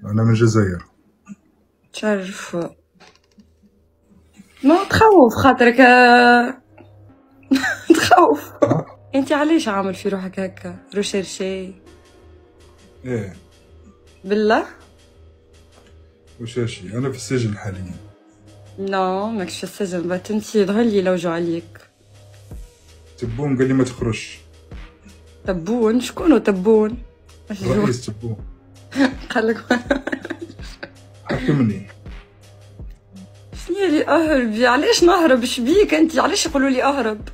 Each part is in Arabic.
أنا من الجزائر. تشرف. ما تخوف خاطرك تخوف. انت علاش عامل في روحك هكا روشيرشي؟ إيه بالله؟ وشاشي أنا في السجن حاليا. لا ماكش في السجن، باتنتي ظهر لي لوجو عليك. تبون قال لي ما تخرجش. تبون؟ شكونو تبون؟ رئيس تبون قالك حكمني. شنيا لي اهربي؟ علاش نهرب؟ شبيك انت؟ علاش يقولوا لي اهرب؟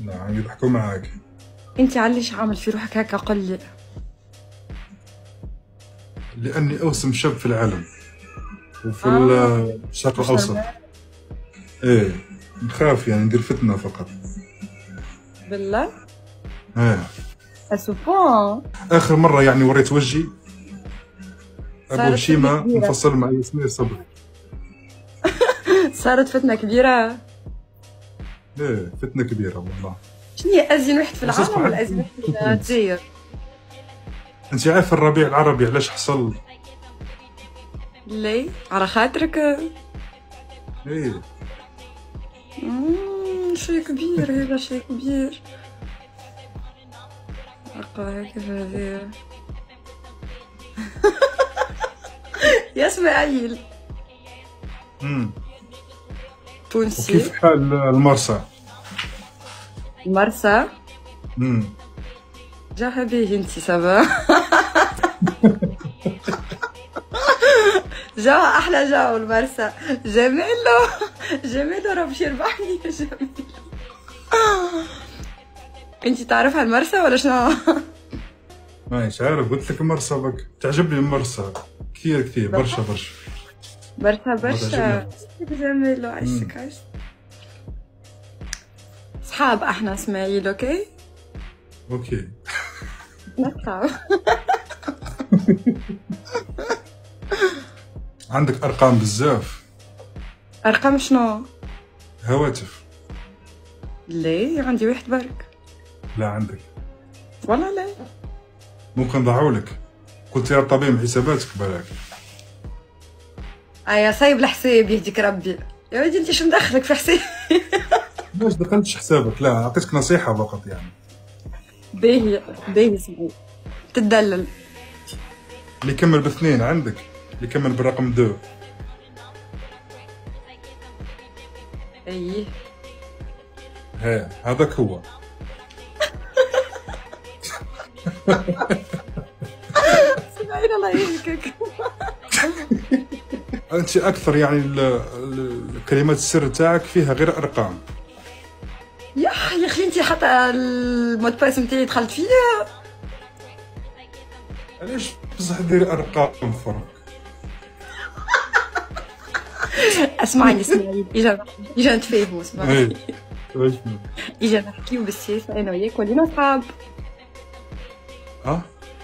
لا عم يضحكوا معاك. انت علاش عامل في روحك هكا؟ قل لي. لأني أوسم شاب في العالم وفي الشرق الأوسط. إيه نخاف يعني ندير فتنة فقط. بالله؟ إيه اسوبون. آخر مرة يعني وريت وجهي أبو صارت هشيمة فتنة كبيرة. مفصل مع ياسمين صبري. صارت فتنة كبيرة. إيه فتنة كبيرة والله. شنيا أزين واحد في أساس العالم ولا أزين واحد في الجزائر؟ أنت عارف الربيع العربي علاش حصل؟ لي على خاطرك. إيه شي كبير هذا، شي كبير. أقا كيف هذا يا اسماعيل تونسي. وكيف حال المرسى؟ مرسى جاها بيه انتي سافا. جا احلى جاو المرسى. جميلو جميلو راه باش يربحني يا جميل. انتي تعرفها المرسى ولا شنو؟ مانيش عارف، قلت لك مرسى بك تعجبني المرسى كثير كثير برشا برشا برشا برشا. جميلو عايشك عايش. صحاب احنا اسماعيل. اوكي اوكي نطلعوا. عندك ارقام بزاف؟ ارقام شنو؟ هواتف؟ ليه عندي واحد برك. لا عندك والله لا. ممكن ضاعولك، قلت يا طبيب حساباتك بالك. يا صايب الحساب يهديك ربي. يا ولدي انت شو مدخلك في حسابي؟ ليش دخلتش حسابك؟ لا اعطيتك نصيحة فقط يعني. باهي باهي سيدي تدلل. اللي يكمل باثنين عندك، اللي يكمل بالرقم 2. ايه هذاك هو. سمعين الله يهلكك. انت اكثر يعني كلمات السر تاعك فيها غير ارقام. يا اخي انت حتى المود باس نتاعي دخلت فيه. علاش بصح دير ارقام فرق؟ اسمعني اجا نتفاهموا. اسمعني واش اجا نحكيو بالسياسه انا وياك ولينا صحاب.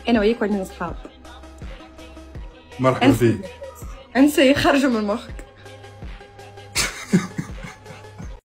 انا وياك ولينا صحاب. مرحبا بك. انسى يخرجوا من مخك.